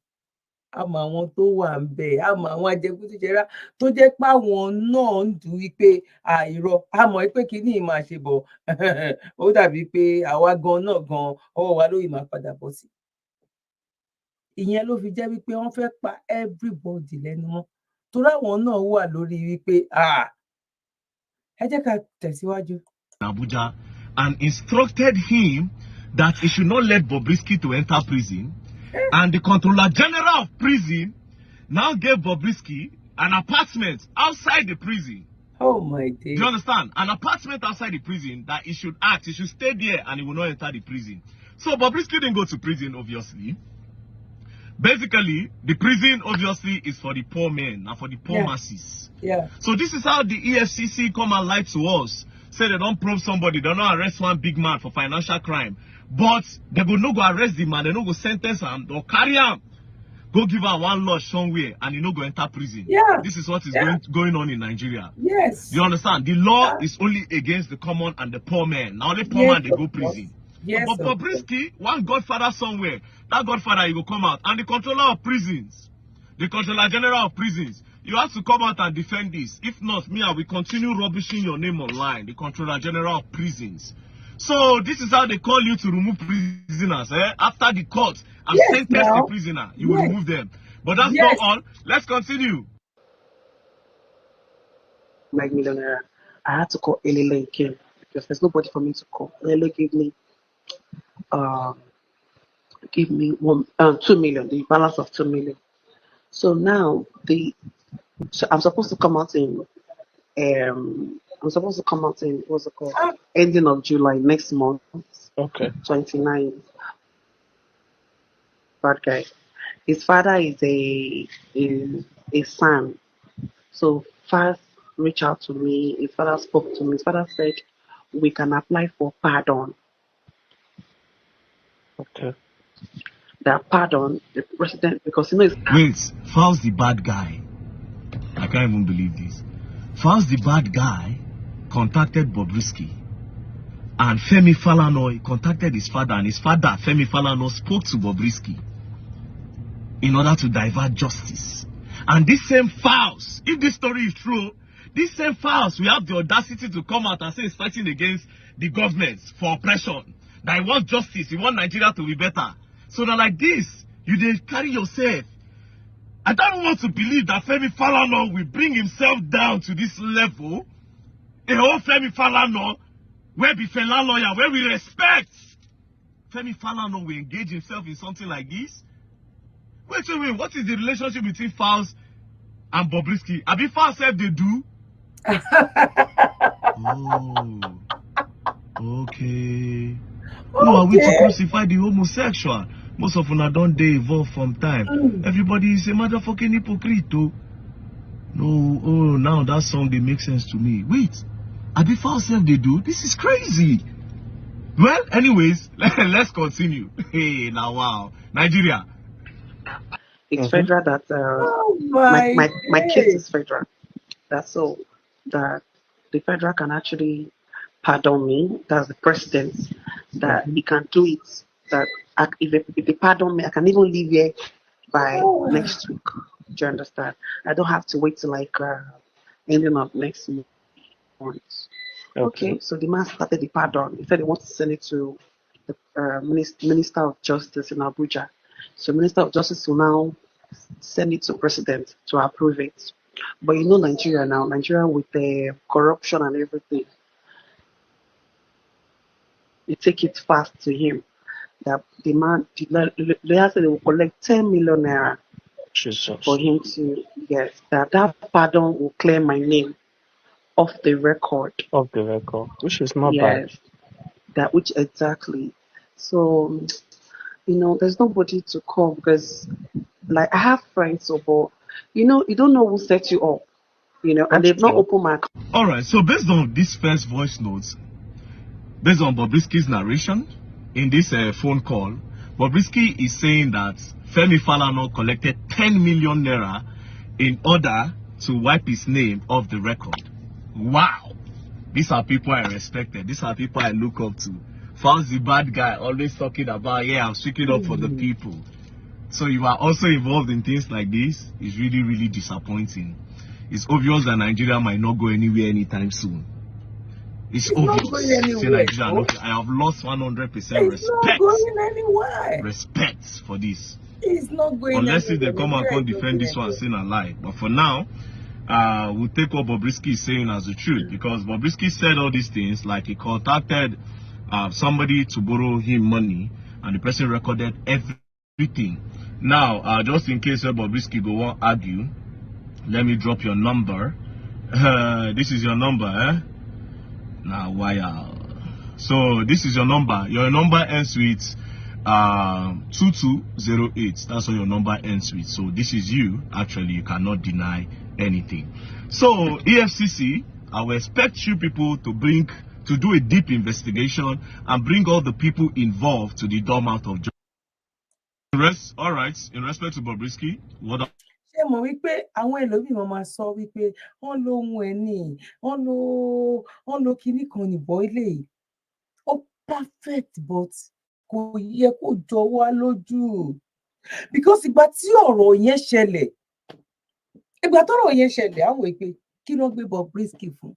Àmọ́ àwọn tó wà ń bẹ̀, àmọ́ àwọn àjẹgúdújẹrá tó jẹ́ pé àwọn náà ń dùn wípé àìrọ̀, àmọ́ pé kíní máa ṣe bọ̀. Ó dàbí pé àwa gan náà gan ọwọ́ wa lóyè máa padà bọ́ sí. Ìyẹn ló fi jẹ́ wípé wọ́n fẹ́ pa everybody lẹ́nu mọ́. Torí àwọn náà wà lórí wípé ẹ jẹ́ ká tẹ̀síwájú. Abuja and instructed him that he should not let Bobrisky to enter prison. And the Controller General of Prison now gave Bobrisky an apartment outside the prison. Oh my day. Do you understand? An apartment outside the prison that he should stay there and he will not enter the prison. So Bobrisky didn't go to prison, obviously. Basically, the prison obviously is for the poor men and for the poor masses. Yeah. So this is how the EFCC come and lie to us. Say they don't probe somebody, they don't arrest one big man for financial crime. But they go no go arrest the man, they no go sentence him or carry him. Go give her one lodge somewhere and he no go enter prison. Yeah. This is what is going on in Nigeria. Yes. You understand? The law is only against the common and the poor men. Now only poor man they go prison. Yes, but Bobrisky, one godfather somewhere, that godfather he will come out. And the Controller of Prisons, the Controller General of Prisons, you have to come out and defend this. If not, me, I will continue rubbishing your name online, the Controller General of Prisons. So this is how they call you to remove prisoners. After the court and sentence the prisoner, you will remove them. But that's not all. Let's continue. Like millionaire, I had to call Ile Ti Ya because there's nobody for me to call. Ile gave me 2 million, the balance of 2 million. So now I'm supposed to come out in what's it called? Ending of July next month. Okay. 29. Bad guy. His father is a son. So first reached out to me. His father spoke to me. His father said we can apply for pardon. Okay. That pardon the president because Wait, Faust the bad guy. I can't even believe this. Faust the bad guy contacted Bobrisky, and Femi Falana contacted his father, and his father, Femi Falana, spoke to Bobrisky in order to divert justice. And this same Faust, if this story is true, this same Faust will have the audacity to come out and say he's fighting against the government for oppression, that he wants justice, he wants Nigeria to be better. So that like this, you dey carry yourself. I don't want to believe that Femi Falana will bring himself down to this level. A whole Femi Falana, where be Fela lawyer, where we respect Femi Falana will engage himself in something like this? Wait, what is the relationship between Falz and Bobrisky? Abi Falz said they do? Oh, okay. Who are we to crucify the homosexual? Most of them don't they evolve from time. Everybody is a motherfucking hypocrite, though. No, oh, now that song, they make sense to me. Wait, Abi Falz said they do? This is crazy. Well, anyways, let's continue. Hey, now wow. Nigeria. It's federal that my case is federal. That's so that the federal can actually pardon me. That's the president that he can do it. That if they pardon me, I can even leave here by next week. Do you understand? I don't have to wait till like ending of next month. Okay, so the man started the pardon. He said he wants to send it to the Minister of Justice in Abuja. So Minister of Justice will now send it to President to approve it. But you know Nigeria now, Nigeria with the corruption and everything, they take it fast to him. That the man, the lawyer said they will collect 10 million naira for him to, yes, that pardon will clear my name off the record. Off the record, which is not bad. Yes, that which exactly. So, you know, there's nobody to call because, like, I have friends, so, but, you know, you don't know who set you up, you know, and they've not opened my account. All right, so based on this first voice notes, based on Bobrisky's narration in this phone call, Bobrisky is saying that Femi Falana collected 10 million naira in order to wipe his name off the record. Wow. These are people I respected. These are people I look up to. Falz the bad guy, always talking about, yeah, I'm speaking up for the people. So you are also involved in things like this. It's really, really disappointing. It's obvious that Nigeria might not go anywhere anytime soon. It's obvious. Nigeria, I have lost 100% respect. Not going anywhere. Respect for this. It's not going unless anywhere. If they come and come defend this one, saying a lie. But for now, we'll take what Bobrisky is saying as the truth, because Bobrisky said all these things like he contacted somebody to borrow him money, and the person recorded everything. Now, just in case Bobrisky go on argue, let me drop your number. This is your number, eh? Now, why? So this is your number. Your number ends with 2208. That's what your number ends with. So this is you. Actually, you cannot deny anything. So EFCC, I will expect you people to do a deep investigation and bring all the people involved to the doormat of justice. All right. In respect to Bobrisky, what? Ṣé mo wípé àwọn ẹlòmíì wọn máa sọ wípé wọ́n lo ohun ẹni wọ́n lo kinní kan nìbọn ilé yìí ó perfect but kò yẹ kó jọ wá lójú because ìgbà tí ọ̀rọ̀ yẹn ṣẹlẹ̀ àwọn èpè kí ló gbé Bobrisky fún,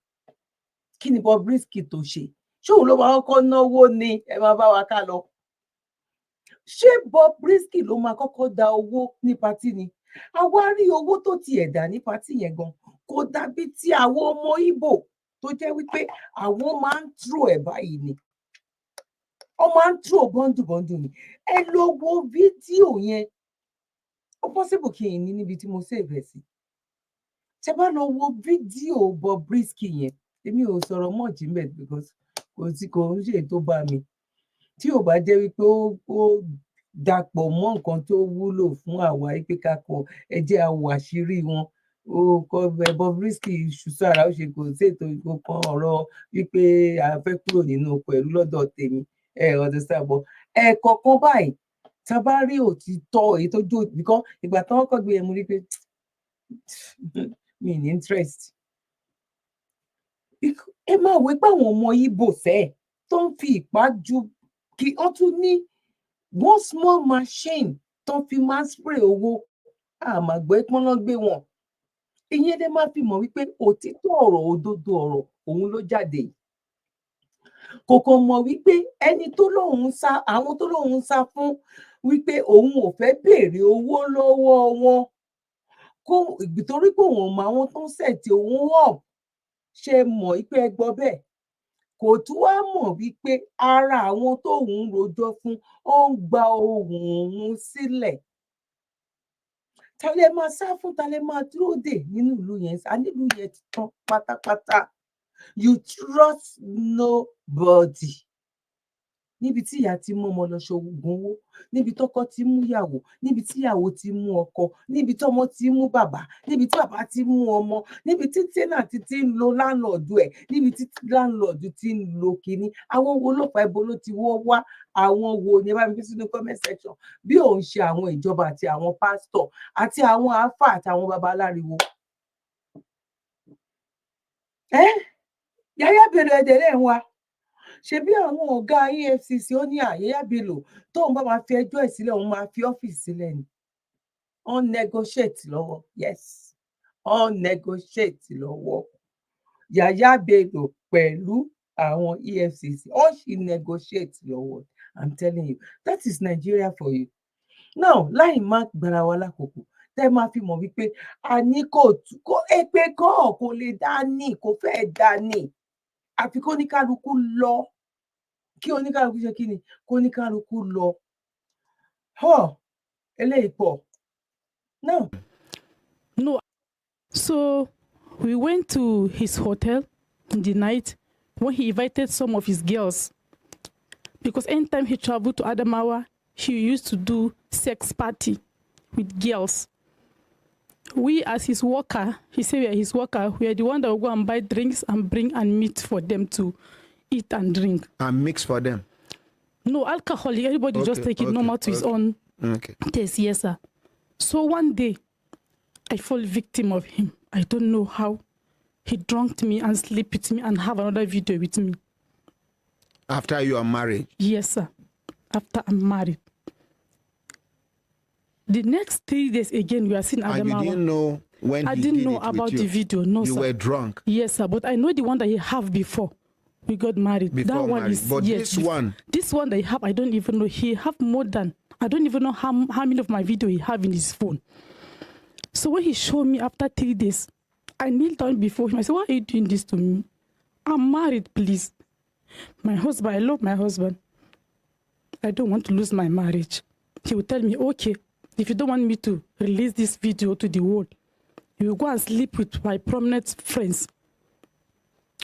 kí ni Bobrisky tó ṣe, ṣé òun ló máa kọ́kọ́ náwó ni ẹ máa bá wa ká lọ, ṣé Bobrisky ló máa kọ́kọ́ da owó ní patí ni, àwa rí owó tó tiẹ̀ dà ní patí yẹn gan kò dàbí tí àwọn ọmọ Ìgbò tó jẹ́ wípé àwọn máa ń tró ẹ̀ báyìí ni, wọ́n máa ń tró bọ́ndù ni. Ẹ lọ wo fídíò yẹn, ó possible kí n ní níbi tí mo save ẹ̀ sí. Ṣé bá lọ wo fídíò Bobrisky yẹn, èmi ò sọ̀rọ̀ mọ́ jìnbẹ̀ because kò ń ṣe tó bá mi, tí ò bá jẹ́ wípé ó dàpọ̀ mọ́ nǹkan tó wúlò fún àwa pé kakọ̀ ẹ jẹ́ àwọ̀ àṣírí wọn. Ó kọ Bobrisky ṣùṣàrà ó ṣe kò ṣètò ìkókan ọ̀rọ̀ wípé a fẹ́ kúrò nínú pẹ̀lú lọ́dọ̀ tèmi understand, but ẹ̀ẹ̀kọ̀ọ̀kan báyìí tá a bá rí òtítọ́ èyí tó jó nìkan ìgbà tí wọ́n kọ́ gbé ẹmu rí pé mi ní interest. Ẹ máa wí pé àwọn ọmọ Ìgbò sẹ́ẹ̀ tó ń fi ìpá ju kí wọ́n tún ní one small machine tó fi máa spray owó àmàgbọ́ ẹ̀pọ́n lọ́ gbé wọn. Ìyẹn dẹ́ máa fi mọ̀ wípé òtítọ́ ọ̀rọ̀ òdodo ọ̀rọ̀ òun ló jáde. Kòkò mọ̀ wípé ẹni tó lóun sá àwọn tó lóun sá fún wípé òun ò fẹ́ béèrè owó lọ́wọ́ wọn torí pé òun mọ àwọn tó ń sẹ̀tì òun hàn ṣe mọ̀ wípé ẹ gbọ́ bẹ́ẹ̀. kò tún wá mọ̀ wípé ara àwọn tóun rojọ́ fún ó ń gba ohùn òun sílẹ̀. Ta lẹ máa sá fún, ta lẹ máa dúró dè nínú ìlú yẹn? Nílùú yẹn ti tán pátápátá. You trust nobody. Níbi tí ìyá ti mú ọmọ lọ ṣoògùn owó, níbi tọ́kọ ti mú ìyàwó, níbi tí ìyàwó ti mú ọkọ, níbi tí ọmọ ti mú bàbá, níbi tí bàbá ti mú ọmọ, níbi tí tẹ́nàtì ti ń lo láńlọ́ọ̀dù ẹ̀, níbi tí láńlọ́ọ̀dù ti ń lo kinní. Àwọn wo ló fà, ibo ló ti wọ́ wá? Àwọn wo ni ẹ bá mi fi sínú comment section? Bí òun ṣe àwọn ìjọba àti àwọn pásítọ̀ àti àwọn àáfà àti àwọn babaláriwo. Yàyà Bello ẹ̀dẹ̀ lẹ́ ń wá. Ṣebí àwọn ọ̀gá EFCC ó ní Yàyà Bello tóun bá máa fi ẹjọ́ ẹ̀ sílẹ̀, òun máa fi ọ́fíìsì sílẹ̀ ni. On negotiate lọ́wọ́. Yes. On negotiate lọ́wọ́. Yàyà Bello pẹ̀lú àwọn EFCC. Ó ṣì negotiate lọ́wọ́. I'm telling you. That is Nigeria for you. Now, láì má gbára wa lákòókò, tẹ́ máa fi mọ̀ wípé a ní kò èpè kọ́ kò lè dání, kò fẹ́ dání. Àfi kó oníkálukú lọ. Kí oníkálukú ṣe kí ni? Kó oníkálukú lọ. Eléyìí pọ̀. No. No. So we went to his hotel in the night when he invited some of his girls. Because anytime he traveled to Adamawa, he used to do sex party with girls. We as his worker, he said we are his worker, we are the one that will go and buy drinks and bring and meat for them to eat and drink. And mix for them? No, alcoholic, everybody just take it normal to his own taste, yes, sir. So one day, I fall victim of him. I don't know how. He drunked me and sleep with me and have another video with me. After you are married? Yes, sir. After I'm married. The next 3 days again, we are seeing Adamawa. And you didn't know when I he didn't did know it about with the you. video, no, You sir. were drunk? Yes, sir, but I know the one that he have before we got married. Before that one married. is, But yes, this one? This one that he have, I don't even know. He have more than, I don't even know how many of my video he have in his phone. So when he showed me after 3 days, I knelt down before him. I said, why are you doing this to me? I'm married, please. My husband, I love my husband. I don't want to lose my marriage. He would tell me, okay, if you don't want me to release this video to the world, you will go and sleep with my prominent friends.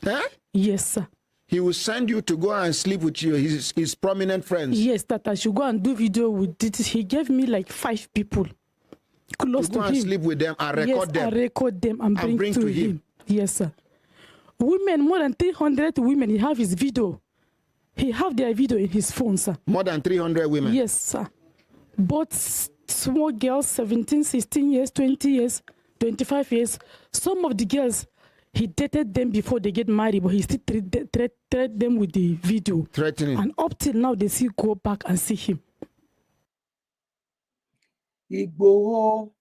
Huh? Yes, sir. He will send you to go and sleep with you, his prominent friends? Yes, that I should go and do video with this. He gave me like 5 people close to him. Go and sleep with them and record them? Yes, I record them and bring to him. Yes, sir. Women, more than 300 women, he have his video. He have their video in his phone, sir. More than 300 women? Yes, sir. Both small girls, 17, 16 years, 20 years, 25 years. Some of the girls, he dated them before they get married, but he still threatened them with the video. Threatening. And up till now, they still go back and see him. Igboho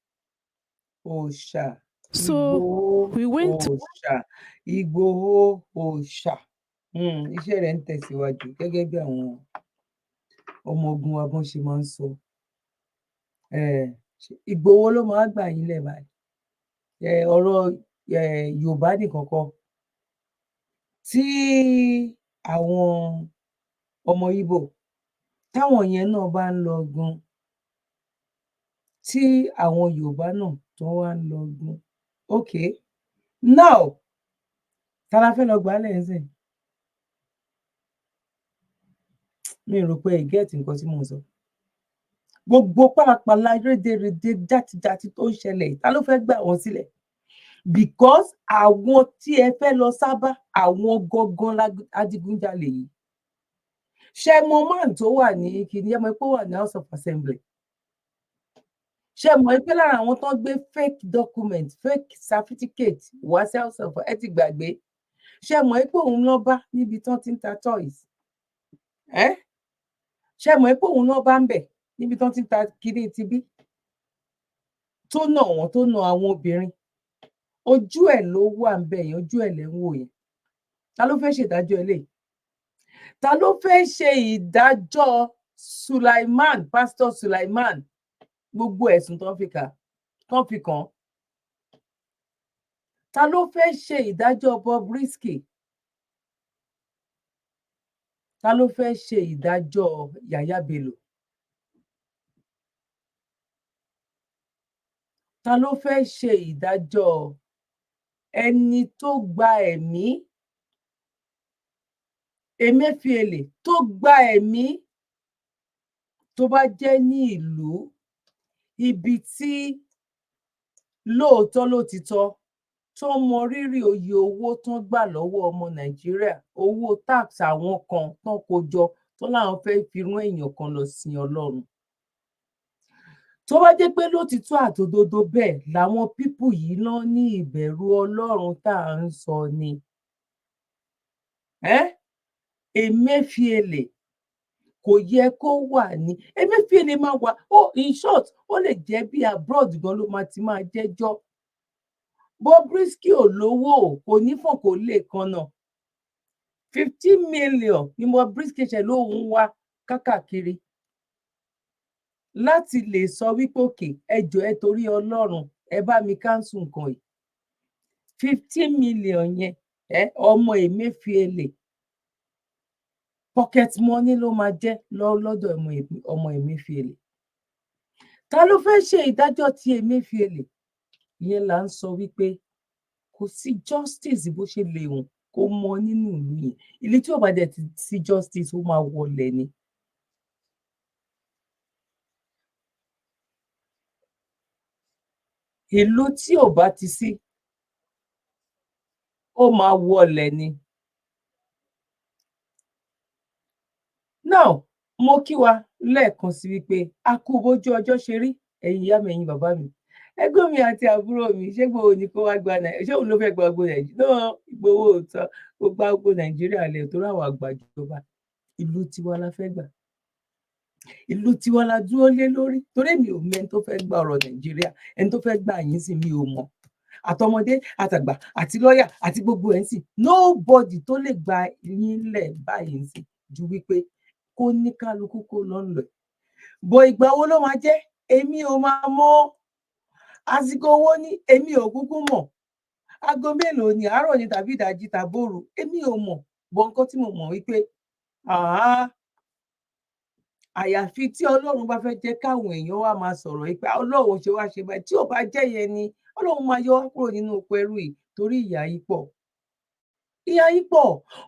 Osha. So we went to Igboho Osha. Iṣẹ́ rẹ̀ ń tẹ̀síwájú gẹ́gẹ́ bí àwọn ọmọ ogun wa bọ́n ṣe máa ń sọ. Ìgbòho ló máa gbà yín lẹ̀ báyìí. Ọ̀rọ̀ Yorùbá nìkan kọ́. Tí àwọn ọmọ Ìgbò táwọn yẹn náà bá ń lọ gun, tí àwọn Yorùbá náà tó wá ń lọ gun. Okay, now ta la fẹ́ lọ gbà lẹ́sìn? Mi rò pé ẹ get nǹkan tí mò ń sọ. Gbogbo pàlàpàlà rédèrèdè játijàti tó ń ṣẹlẹ̀, ta ló fẹ́ gbà wọ́n sílẹ̀? Because àwọn tí ẹ fẹ́ lọ sábà, àwọn gangan adigunjalè yìí. Ṣé mọ man tó wà ní kìíní, ẹ mọ̀ pé ó wà ní House of Assembly? Ṣé mọ̀ pé lára àwọn tó ń gbé fake document, fake certificate wá sí House of, ẹ ti gbàgbé? Ṣé mọ̀ pé òun lọ bá níbi tán ti ń ta toys? Ṣé mọ̀ pé òun lọ bá ń bẹ̀ níbi tán ti ń ta kìíní ti bí? Tó nà wọ́n, tó nà àwọn obìnrin. Ojú ẹ̀ ló wà ń bẹ̀ yẹn, ojú ẹ̀ lẹ́ ń wò yẹn. Ta ló fẹ́ ṣèdájọ́ eléyìí? Ta ló fẹ́ ṣe ìdájọ́ Sulaiman, Pastor Sulaiman? Gbogbo ẹ̀sùn tán fi kàn. Ta ló fẹ́ ṣe ìdájọ́ Bobrisky? ta ló fẹ́ ṣe ìdájọ́ Yàyà Bello? Ta ló fẹ́ ṣe ìdájọ́ ẹni tó gba ẹ̀mí Emefiele tó gba ẹ̀mí tó bá jẹ́ ní ìlú ibi tí lóòótọ́ lótìtọ́ tó mọ rírì oye owó tán gbà lọ́wọ́ ọmọ Nàìjíríà, owó tax àwọn kan tán kó jọ tó láwọn fẹ́ fi rán èèyàn kan lọ sin Ọlọ́run. Tó bá jẹ́ pé lótìtọ́ àtòdodo bẹ́ẹ̀ làwọn pípù yìí náà ní ìbẹ̀rù Ọlọ́run tá à ń sọ ni. Emefiele kò yẹ kó wà ní Emefiele máa wà in short ó lè jẹ́ bí abroad gan ló máa ti máa jẹ́jọ́. Bobrisky ò lówó kò ní fọ̀n kò lè kan náà 15 million ni Bobrisky ṣe lóhùn wá kákàkiri láti lè sọ wípé òkè ẹjọ ẹ torí Ọlọ́run ẹ bá mi káńsù nǹkan yìí 15 million yẹn ọmọ Emefiele pocket money ló máa jẹ́ lọ́dọ̀ ọmọ Emefiele. Ta ló fẹ́ ṣe ìdájọ́ ti Emefiele? Ìyẹn là ń sọ wípé kò sí justice bó ṣe lè hùn kó mọ nínú ìlú yẹn. Ìlú tí ò bá dẹ̀ ti sí justice ó máa wọlẹ̀ ni. Ìlú tí ò bá ti sí ó máa wọlẹ̀ ni. Now mo kí wa lẹ́ẹ̀kan sí wípé a kú bójú ọjọ́ ṣe rí ẹ̀yin ìyá mi ẹ̀yin bàbá mi. Ẹ̀gbọ́n mi àti àbúrò mi ṣé Ìgbòho ni kó wá gba Nàìjíríà ṣé òun ló fẹ́ gba gbogbo Nàìjíríà náà Ìgbòho òótọ́ kó gba gbogbo Nàìjíríà lẹ̀ tó ráwọ̀ àgbàjọba. Ìlú tiwa la fẹ́ gbà. Ìlú tiwa la dúró lé lórí torí mi ò mọ ẹni tó fẹ́ gba ọ̀rọ̀ Nàìjíríà ẹni tó fẹ́ gbà yín sí mi ò mọ̀. Àtọmọdé àtàgbà àti lọ́ọ̀yà àti gbogbo ẹ̀ ń sìn nobody tó lè gba yín lẹ̀ báyìí ń sìn ju wípé kó ní kálukú kó lọ ń lọ. Bọ̀ ìgbà wo ló máa jẹ́ èmi ò máa mọ̀. Àsìkò owó ní èmi ò kúkú mọ̀. Aago mélòó ni àárọ̀ ni tàbí ìdájí tàbóòrù èmi ò mọ̀. Bọ̀ nǹkan tí mo mọ̀ wípé àyàfi tí Ọlọ́run bá fẹ́ jẹ́ káwọn èèyàn wá máa sọ̀rọ̀ wípé Ọlọ́run ṣe wá ṣe báyìí tí ò bá jẹ́ yẹn ni Ọlọ́run máa yọ wá kúrò nínú oko ẹrú yìí torí ìyà yìí pọ̀. Ìyà yìí pọ̀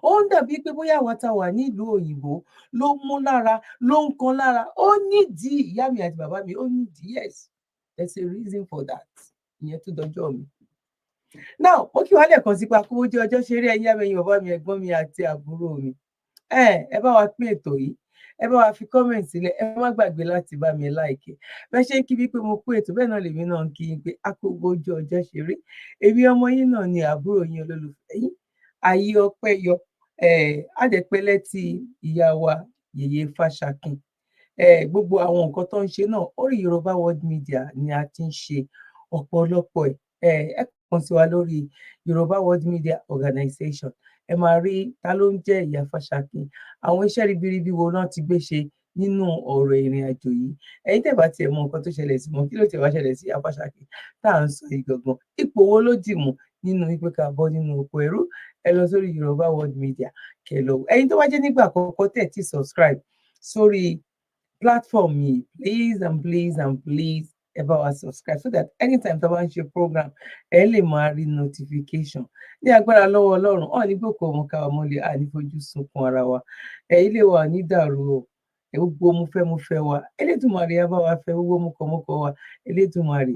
ó ń dàbí pé bóyá àwa tá wà nílùú òyìnbó ló mú lára ló ń kan lára ó nídìí ìyá mi àti bàbá mi ó nídìí yes there's a reason for that ìyẹn tó dọjọ́ mi. Now mo kí wá lẹ́ẹ̀kan sí pa kó jẹ́ ọjọ́ ṣeré ẹ̀yin àmì ẹ̀yin bàbá mi ẹ̀gbọ́n mi àti àbúrò mi ẹ bá wa pín ètò yìí ẹ bá wa fi comment sílẹ̀ ẹ má gbàgbé láti bá mi like bẹ́ẹ̀ ṣe ń kí mi pé mo pín ètò bẹ́ẹ̀ náà lèmi náà ń kí yín pé a kó ojú ọjọ́ ṣeré èmi ọmọ yín náà ni àbúrò yín olólùfẹ́ yín ayé ọpẹ́ yọ àdẹ̀pẹ́lẹ́ ti ìyá wa Yèyé Fáṣàkìn gbogbo àwọn nǹkan tó ń ṣe náà orí Yorùbá World Media ni a ti ń ṣe ọ̀pọ̀lọpọ̀ ẹ kàn sí wa lórí Yorùbá World Media Organization ẹ máa rí ta ló ń jẹ́ ìyá Fáṣàkìn àwọn iṣẹ́ ribiribi wo náà ti gbé ṣe nínú ọ̀rọ̀ ìrìn àjò yìí ẹ̀yin tẹ́ bá tiẹ̀ mọ nǹkan tó ṣẹlẹ̀ sí wọn kí ló tiẹ̀ wá ṣẹlẹ̀ sí ìyá Fáṣàkìn tá à ń sọ ìgangan ipò wo ló dì mú nínú wípé ká bọ́ nínú oko ẹrú ẹ lọ sórí Yorùbá World Media kẹlọ ẹ̀yin tó wá jẹ́ nígbà àkọ́kọ́ tẹ́ ti subscribe sórí platform yìí please ẹ bá wa subscribe so that anytime tó bá ń ṣe program ẹ lè máa rí notification ní agbára lọ́wọ́ Ọlọ́run ọ̀ ní gbòkó ọmọ ká ọmọ lè ànífojú sunkún ara wa ilé wa ní dàrú o gbogbo mo fẹ́ wa Elédùmarè á bá wa fẹ́ gbogbo mọkànmọkọ wa Elédùmarè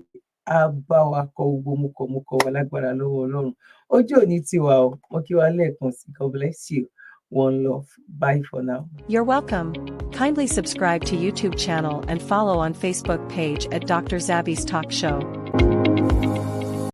á bá wa kọ gbogbo mọkànmọkọ wa lágbára lọ́wọ́ Ọlọ́run ojú òní tiwa o mo kí wa lẹ́ẹ̀kan sí God bless you. One love. Bye for now. You're welcome. Kindly subscribe to YouTube channel and follow on Facebook page at Dr. Zabby's Talk Show.